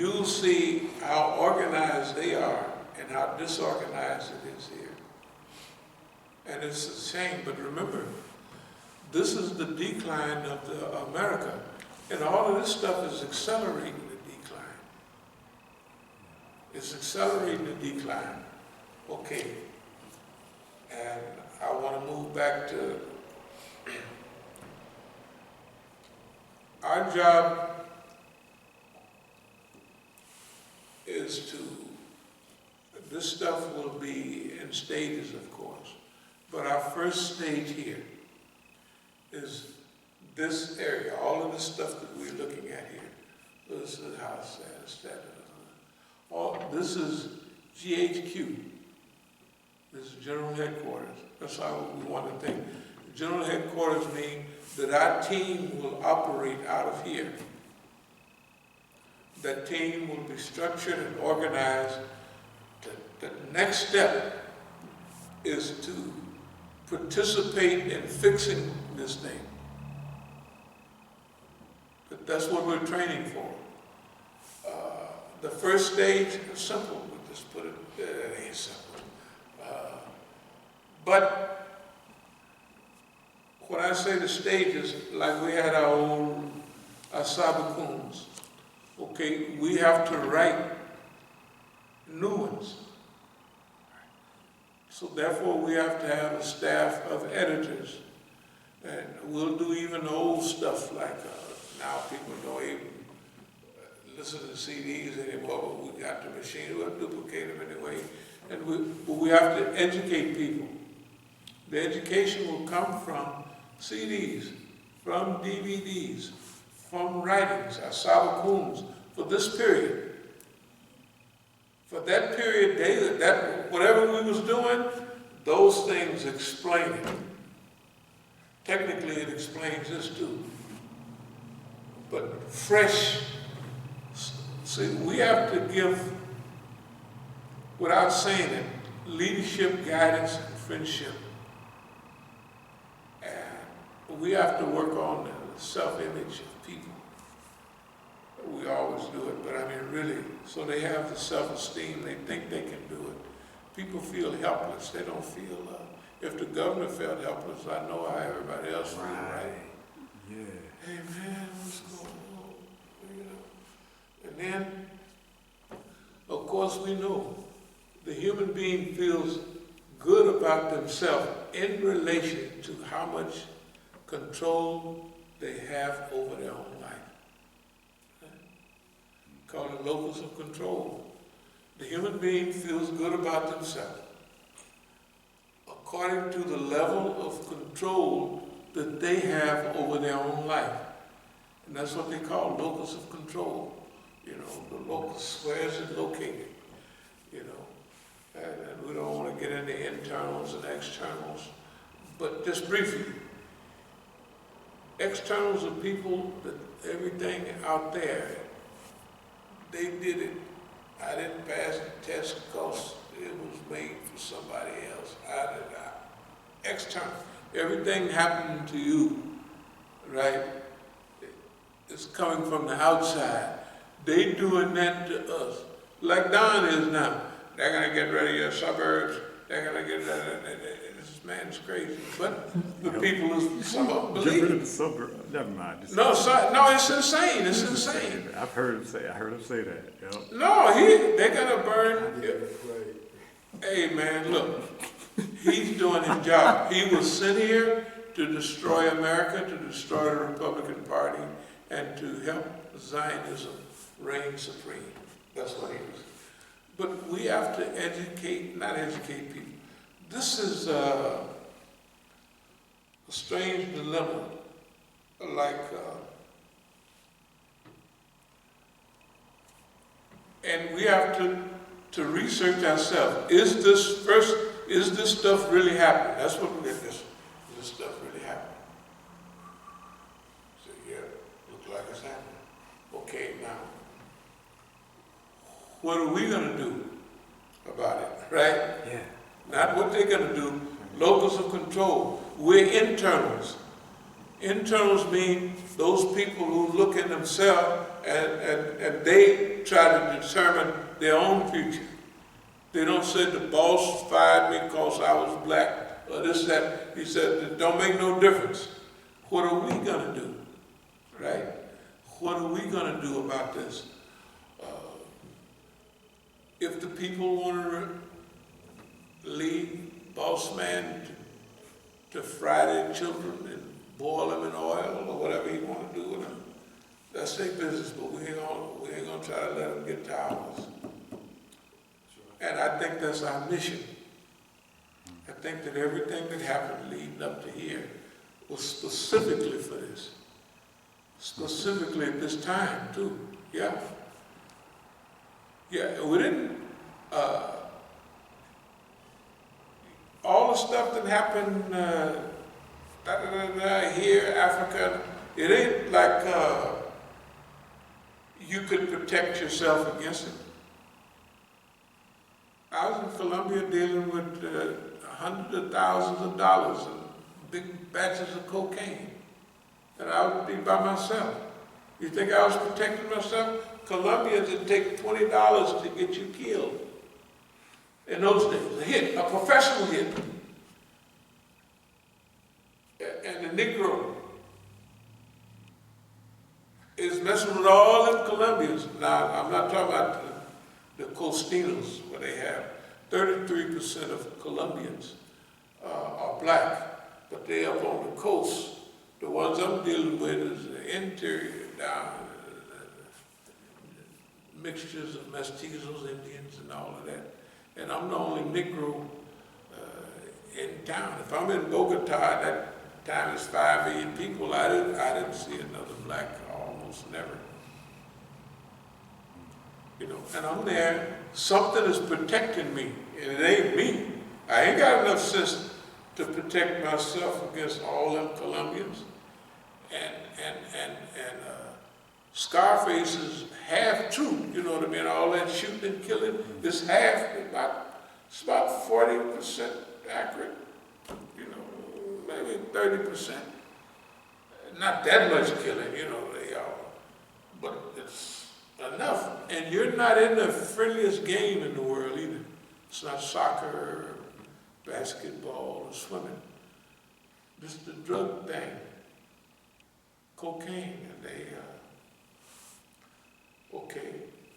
you'll see how organized they are and how disorganized it is here. And it's a shame, but remember, this is the decline of America, and all of this stuff is accelerating the decline. It's accelerating the decline. Okay, and I want to move back to our job is to, this stuff will be in stages, of course, but our first stage here is this area, all of the stuff that we're looking at here. This is how it's set. This is GHQ. This is General Headquarters. That's how we want to think. General Headquarters means that our team will operate out of here. That team will be structured and organized. The next step is to participate in fixing this thing. But that's what we're training for. The first stage is simple. We just put it, it ain't simple. But when I say the stages, like we had our own As-Sabiquns, okay, we have to write new ones. So therefore we have to have a staff of editors. And we'll do even old stuff like, now people don't even listen to CDs anymore, but we got the machine, we'll duplicate them anyway. And we have to educate people. The education will come from CDs, from DVDs, from writings, As-Sabiquns, for this period. For that period, whatever we was doing, those things explain it. Technically, it explains this too. But fresh, see, we have to give, without saying it, leadership, guidance, and friendship. And we have to work on the self-image of people. We always do it, but I mean really, so they have the self-esteem, they think they can do it. People feel helpless, they don't feel, if the governor felt helpless, I know how everybody else feels, right? Yeah. Hey man, what's going on? You know? And then, of course we know, the human being feels good about themselves in relation to how much control they have over their own life. Called it locus of control. The human being feels good about themselves according to the level of control that they have over their own life. And that's what they call locus of control. You know, the locus, where is it located? You know, and we don't want to get into internals and externals, but just briefly, externals are people that everything out there, they did it. I didn't pass the test because it was made for somebody else. External. Everything happened to you, right? It's coming from the outside. They doing that to us. Like Don is now. They're gonna get rid of your suburbs. They're gonna get rid of this man's crazy. But the people, some of them believe. Get rid of the suburb. Never mind. No, it's insane. It's insane. I heard him say that. Yep. No, they're gonna burn. Hey man, look, he's doing his job. He was sent here to destroy America, to destroy the Republican Party, and to help Zionism reign supreme. That's what he was. But we have to not educate people. This is a strange dilemma, like, and we have to research ourselves. Is this stuff really happening? That's what we get this. Is this stuff really happening? So yeah, looks like it's happening. Okay, now, what are we gonna do about it, right? Yeah. Not what they're gonna do, locus of control. We're internals. Internals mean those people who look at themselves and they try to determine their own future. They don't say the boss fired me because I was black or this, that. He said, it don't make no difference. What are we gonna do, right? What are we gonna do about this? If the people want to leave boss man to fry their children and boil them in oil or whatever he want to do with them, that's their business, but we ain't gonna try to let them get to ours. And I think that's our mission. I think that everything that happened leading up to here was specifically for this. Specifically at this time, too. Yeah. Yeah, we didn't, all the stuff that happened here, Africa, it ain't like you could protect yourself against it. I was in Colombia dealing with hundreds of thousands of dollars and big batches of cocaine. And I would be by myself. You think I was protecting myself? Colombians would take $20 to get you killed. In those days, a hit, a professional hit. And the Negro is messing with all them Colombians. Now, I'm not talking about the Costinos, where they have 33% of Colombians are black, but they up on the coast. The ones I'm dealing with is the interior down, mixtures of mestizos, Indians, and all of that. And I'm the only Negro in town. If I'm in Bogota, that time is 5 million people. I didn't see another black, almost never. You know, and I'm there. Something is protecting me, and it ain't me. I ain't got enough sense to protect myself against all them Colombians. And Scarface is half true, you know what I mean? All that shooting and killing is half, it's about 40% accurate, you know, maybe 30%. Not that much killing, you know, but it's enough. And you're not in the friendliest game in the world either. It's not soccer, or basketball, or swimming. This is the drug thing. Cocaine, and okay,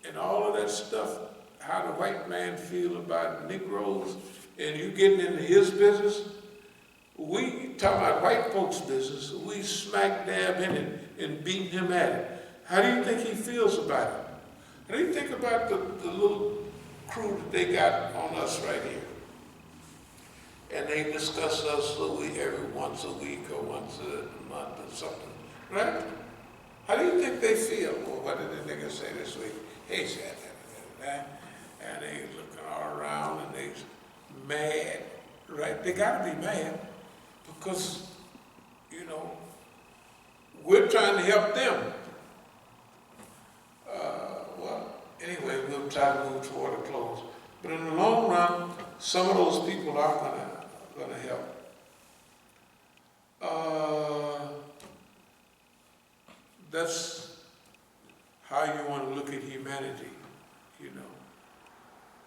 and all of that stuff, how the white man feel about Negroes, and you getting into his business, we talking about white folks' business, we smack dab in it and beating him at it. How do you think he feels about it? How do you think about the little crew that they got on us right here? And they discuss us every once a week or once a month or something. Right? How do you think they feel? Well, what did the nigga say this week? He said that. And they looking all around and they mad, right? They gotta be mad because, you know, we're trying to help them. Well, anyway, we'll try to move toward a close. But in the long run, some of those people are gonna help. That's how you want to look at humanity, you know.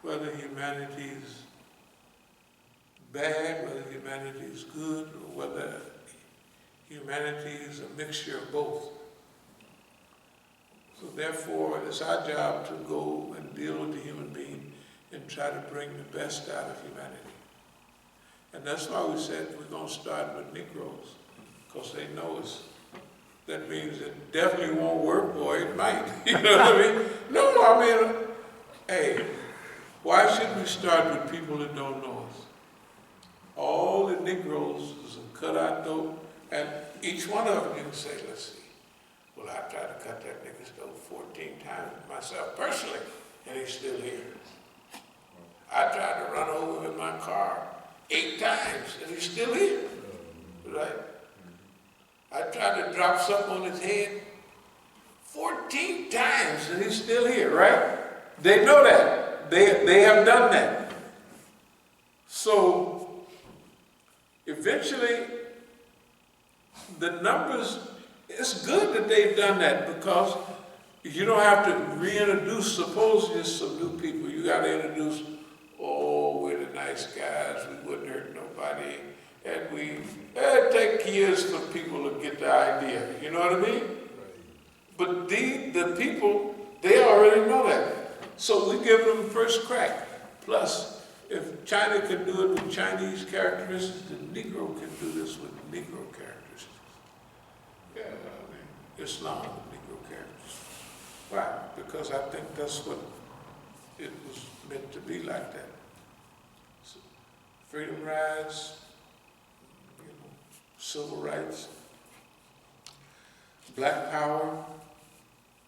Whether humanity is bad, whether humanity is good, or whether humanity is a mixture of both. So therefore, it's our job to go and deal with the human being and try to bring the best out of humanity. And that's why we said we're going to start with Negroes, because they know us. That means it definitely won't work, boy, it might. You know what I mean? No, I mean, hey, why should we start with people that don't know us? All the Negroes is a cut-out dope, and each one of them you can say, let's see, well, I tried to cut that nigga's dope 14 times myself personally, and he's still here. I tried to run over him in my car 8 times, and he's still here, right? I tried to drop something on his head 14 times, and he's still here, right? They know that. They have done that. So, eventually, the numbers, it's good that they've done that because you don't have to reintroduce, suppose there's some new people, you gotta introduce, oh, we're the nice guys, we wouldn't hurt nobody, and it'd take years for people to get the idea, you know what I mean? But the people, they already know that. So we give them first crack. Plus, if China can do it with Chinese characteristics, the Negro can do this with Negro characteristics. Yeah, I mean, Islam with Negro characteristics. Why? Because I think that's what it was meant to be like that. So, freedom rides, you know, civil rights, black power,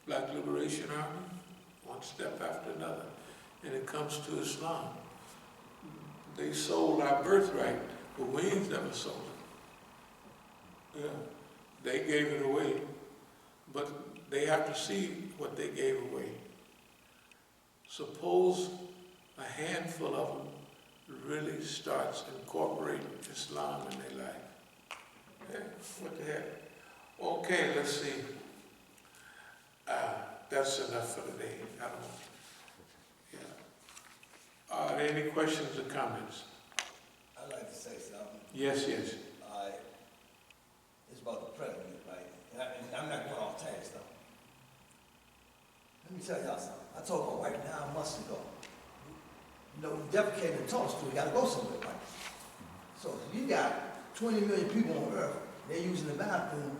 Black Liberation Army, one step after another. And it comes to Islam. They sold our birthright, but we ain't never sold it. Yeah, they gave it away, but they have to see what they gave away. Suppose a handful of them really starts incorporating Islam in their life. Yeah, what the heck? Okay, let's see. That's enough for today. I don't know. Yeah. Are there any questions or comments? I'd like to say something. Yes, yes. It's about the president, right? And I'm not going off task, though. Let me tell y'all something. I told my wife 9 months ago, you know, when you defecate in the toilet stool, you gotta go somewhere, right? So if you got 20 million people on Earth, they're using the bathroom,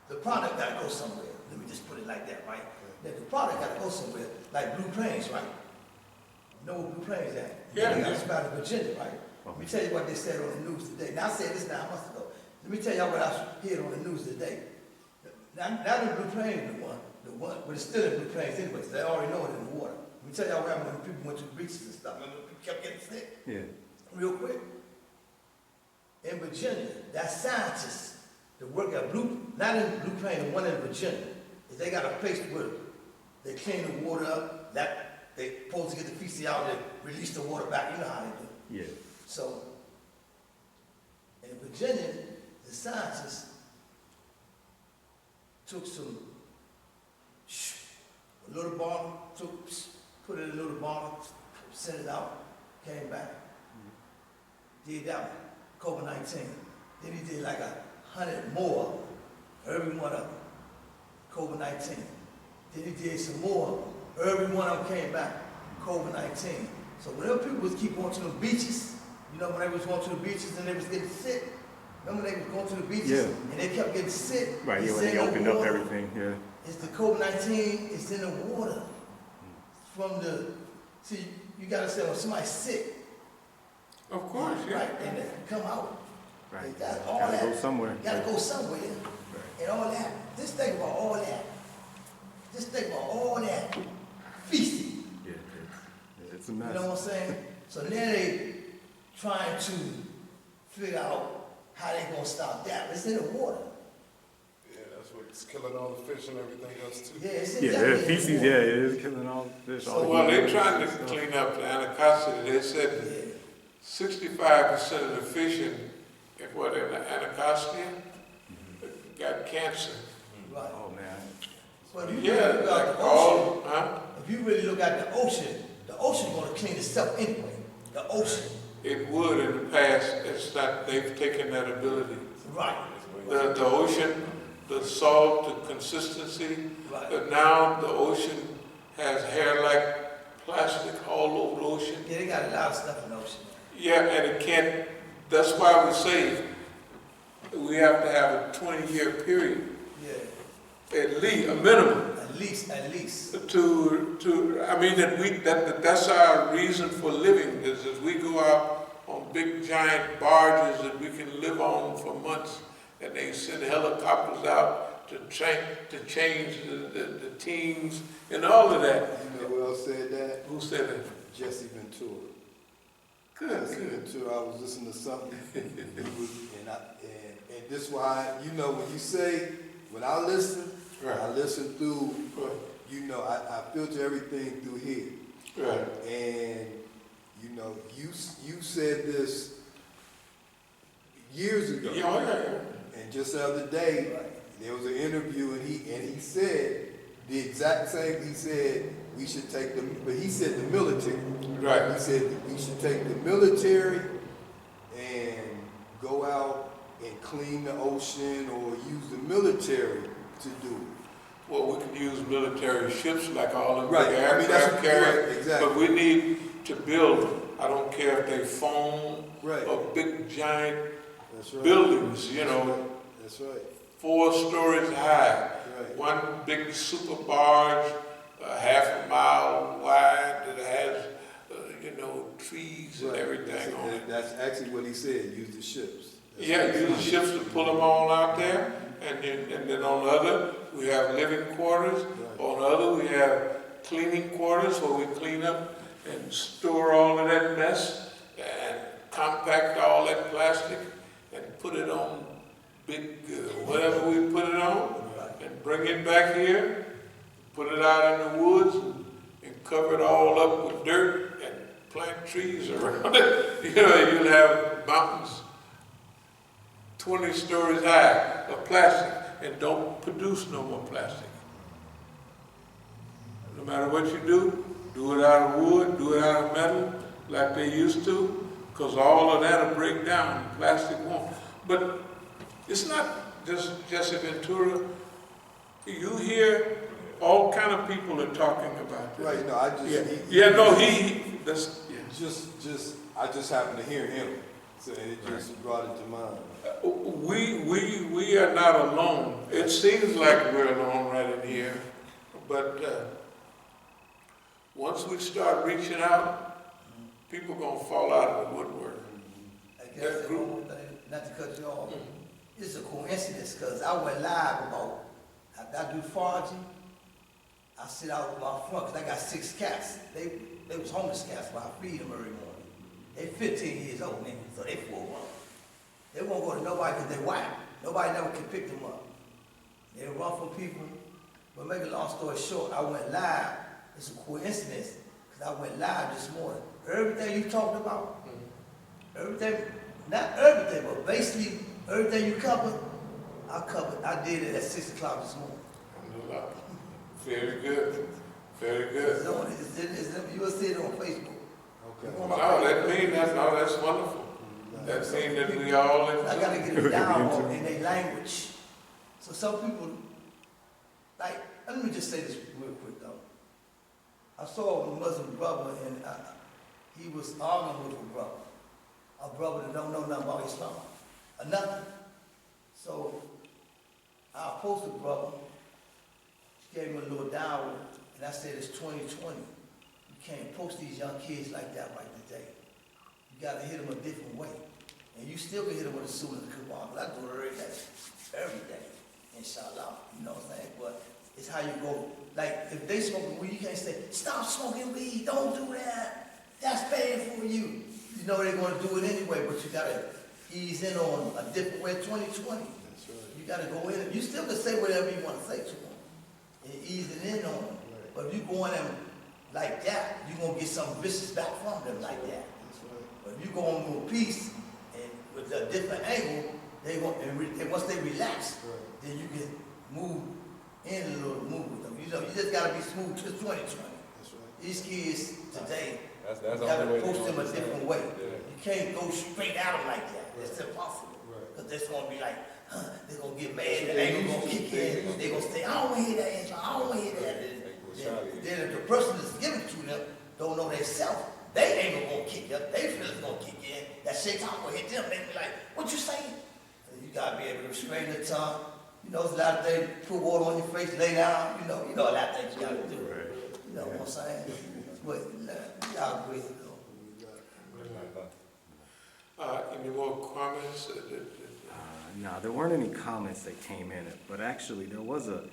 the product gotta go somewhere. Let me just put it like that, right? The product gotta go somewhere, like Blue Plains, right? You know where Blue Plains at? Yeah. They got a spot in Virginia, right? Let me tell you what they said on the news today. Now I said this 9 months ago. Let me tell y'all what I heard on the news today. Now the Blue Plains, the one, but it's still in Blue Plains anyway, so they already know it in the water. Let me tell y'all what happened when people went to the beaches and stuff. Remember, people kept getting sick. Yeah. Real quick. In Virginia, that scientist that work at not in Blue Plains, the one in Virginia, is they got a place where they clean the water up, that they supposed to get the feces out and release the water back. You know how they do. Yeah. So, in Virginia, the scientists took a little bottle, put it in a little bottle, sent it out, came back, did that one, COVID-19. Then he did like 100 more, every one of them, COVID-19. Then he did some more, every one of them came back, COVID-19. So whenever people was keep going to the beaches, you know, when they was going to the beaches and they was getting sick, remember they was going to the beaches and they kept getting sick. Right, yeah, when they opened up everything, yeah. It's the COVID-19, it's in the water. See, you gotta say when somebody's sick. Of course, yeah. Right, and they come out. Right. They got all Gotta that. go somewhere. Gotta go somewhere. Right. And all that. Just think about all that. Just think about all that feces. Yeah, it's a mess. You know what I'm saying? So now they trying to figure out how they gonna stop that. It's in the water. Yeah, that's what's killing all the fish and everything else too. Yeah, it's Yeah, exactly the in the feces, water. yeah, it is killing all the fish. all the Well, they're humans trying and to stuff. clean up the Anacostia. They said Yeah. 65% of the fish in the Anacostia got cancer. Right. Oh, man. But if you Yeah, really look at like the all, ocean, huh? if you really look at the ocean gonna clean itself anyway. The ocean. It would in the past. It's not, they've taken that ability. Right. The ocean, the salt, the consistency, Right. but now the ocean has hair-like plastic all over the ocean. Yeah, they got a lot of stuff in the ocean. Yeah, and it can't, that's why we say we have to have a 20-year period, Yeah. at least, a minimum. At least. I mean, that's our reason for living, is that we go out on big giant barges that we can live on for months, and they send helicopters out to change the teams and all of that. You know who else said that? Who said that? Jesse Ventura. Good. Ventura, I was listening to something, and this why, you know, when you say, when I listen, Right. I listen through, Right. you know, I filter everything through here. Right. And, you know, you said this, years ago. Yeah. And just the other day, there was an interview, and he said the exact same. He said we should take but he said the military. Right. He said we should take the military and go out and clean the ocean, or use the military to do it. Well, we can use military ships like all the Right. big I mean, aircraft that's carriers, right, exactly. but we need to build them. I don't care if they foam Right. or big giant That's right. buildings, That's right. 4 stories high. Right. One big super barge, half a mile wide that has, trees and everything on it. That's actually what he said. Use the ships. That's Yeah, what he use the said. ships to pull them all out there, and then on the other, we have living quarters. Right. On the other, we have cleaning quarters where we clean up and store all of that mess and compact all that plastic and put it on big, whatever we put it on, and bring it back here, put it out in the woods, and cover it all up with dirt and plant trees around it. You'll have mountains 20 stories high of plastic, and don't produce no more plastic. No matter what you do it out of wood, do it out of metal, like they used to, because all of that will break down, plastic won't. But it's not just Jesse Ventura. You hear all kind of people are talking about this. Right. No, I just. That's, I just happened to hear him, so and it just brought it to mind. We are not alone. It seems like we're alone right in here, but once we start reaching out, people gonna fall out of the woodwork. I guess the one more thing, not to cut you off, it's a coincidence, because I went live about, I do foraging. I sit out with my front, because I got 6 cats. They was homeless cats, but I feed them every morning. They 15 years old, nigga, so they full grown. They won't go to nobody because they white. Nobody never can pick them up. They run from people. But make a long story short, I went live. It's a coincidence, because I went live this morning. Everything you talked about, everything, not everything, but basically everything you covered, I covered. I did it at 6 o'clock this morning. Very good. Very good. You will see it on Facebook. Okay. That's wonderful. That means that we all I gotta get it down in their language. So some people, like, let me just say this real quick though. I saw a Muslim brother and he was arguing with a brother that don't know nothing about Islam, or nothing. So I approached the brother, she gave him a little downward, and I said, it's 2020. You can't approach these young kids like that right today. You gotta hit them a different way. And you still can hit them with a suit of the Quran, because I do it every day, inshallah, you know what I'm saying? But it's how you go, like, if they smoking weed, you can't say, stop smoking weed, don't do that, that's bad for you. You know they're gonna do it anyway, but you gotta ease in on a different way, 2020. That's right. You gotta go in, you still can say whatever you wanna say to them, and ease it in on them. Right. But if you go in them like that, you're gonna get something vicious back from them like that. That's right. But if you go on with peace and with a different angle, and once they relax, Right. then you can move in a little, move with them. You just gotta be smooth to 2020. That's right. These kids today, That's you the gotta only way approach to them a understand. different way. Yeah. You can't go straight at them like that. It's Right. impossible. Right. Because they're gonna be like, they're gonna get mad, That's what the they anger used gonna to. kick in, they're gonna say, I don't wanna hear that answer, I don't wanna hear that. Then if the person that's giving it to them don't know themselves, they anger gonna kick up, they feelings gonna kick in, that shaitan gonna hit them, they be like, what you saying? And you gotta be able to restrain the tongue. You know, there's a lot of things, put water on your face, lay down, you know a lot of things you gotta do. You know what I'm saying? But, y'all agree, though. Any more comments? No, there weren't any comments that came in, but actually there was a,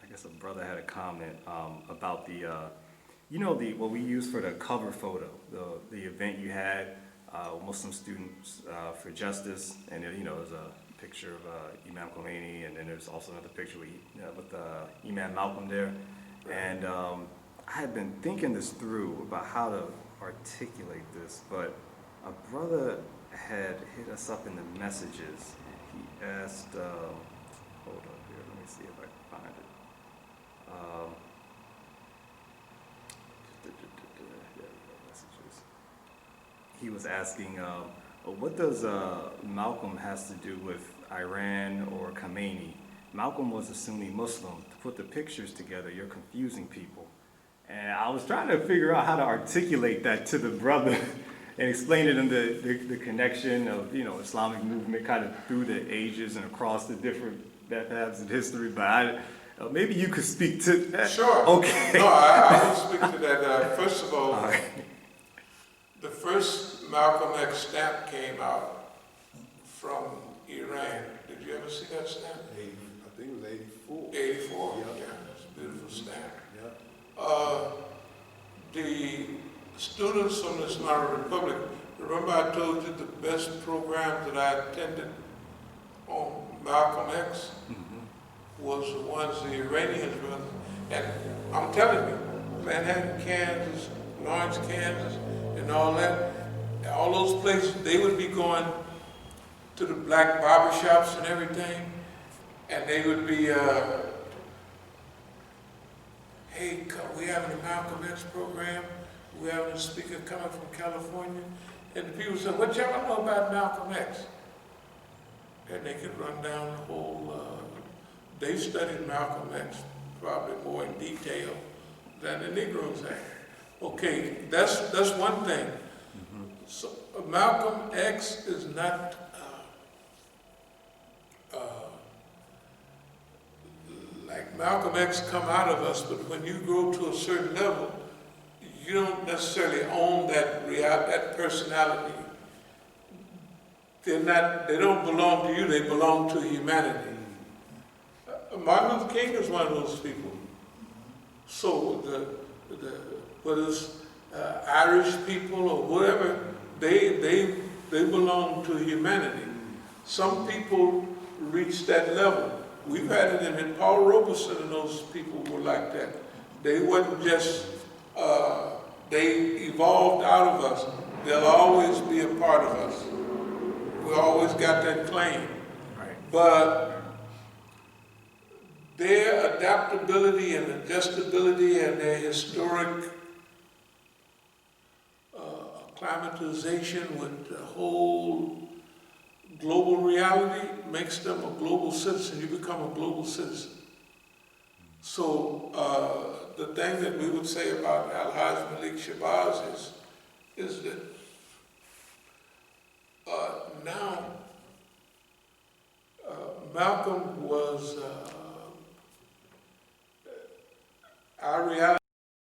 I guess a brother had a comment about the, what we use for the cover photo, the event you had, Muslim Students for Justice, and there's a picture of Imam Khomeini, and then there's also another picture with Imam Malcolm there, and I had been thinking this through about how to articulate this, but a brother had hit us up in the messages. He asked, hold up here, let me see if I can find it. There we go, messages. He was asking, what does Malcolm has to do with Iran or Khomeini? Malcolm was a Sunni Muslim. To put the pictures together, you're confusing people. And I was trying to figure out how to articulate that to the brother and explain it in the connection of, Islamic movement kind of through the ages and across the different paths of history. But maybe you could speak to that. Sure. Okay. No, I will speak to that. First of all, right. the first Malcolm X stamp came out from Iran. Did you ever see that stamp? I think it was 84. 84. Yep. Yeah, it's a beautiful stamp. Yep. The students from the Islamic Republic, remember I told you the best programs that I attended on Malcolm X was the ones the Iranians were, and I'm telling you, Manhattan, Kansas, Lawrence, Kansas, and all that, all those places, they would be going to the black barbershops and everything, and they would be, hey, we having a Malcolm X program, we having a speaker coming from California, and the people said, what y'all know about Malcolm X? And they could run down the whole, they studied Malcolm X probably more in detail than the Negroes have. Okay, that's one thing. So Malcolm X is not like Malcolm X come out of us, but when you grow to a certain level, you don't necessarily own that that personality. They don't belong to you, they belong to humanity. Martin Luther King is one of those people. So whether it's Irish people or whatever, they belong to humanity. Some people reach that level. We've had it in Paul Robeson, and those people were like that. They wasn't just, they evolved out of us. They'll always be a part of us. We always got that claim. Right. But their adaptability and adjustability and their historic acclimatization with the whole global reality makes them a global citizen. You become a global citizen. So the thing that we would say about Al-Haj Malik Shabazz is that now Malcolm was our reality.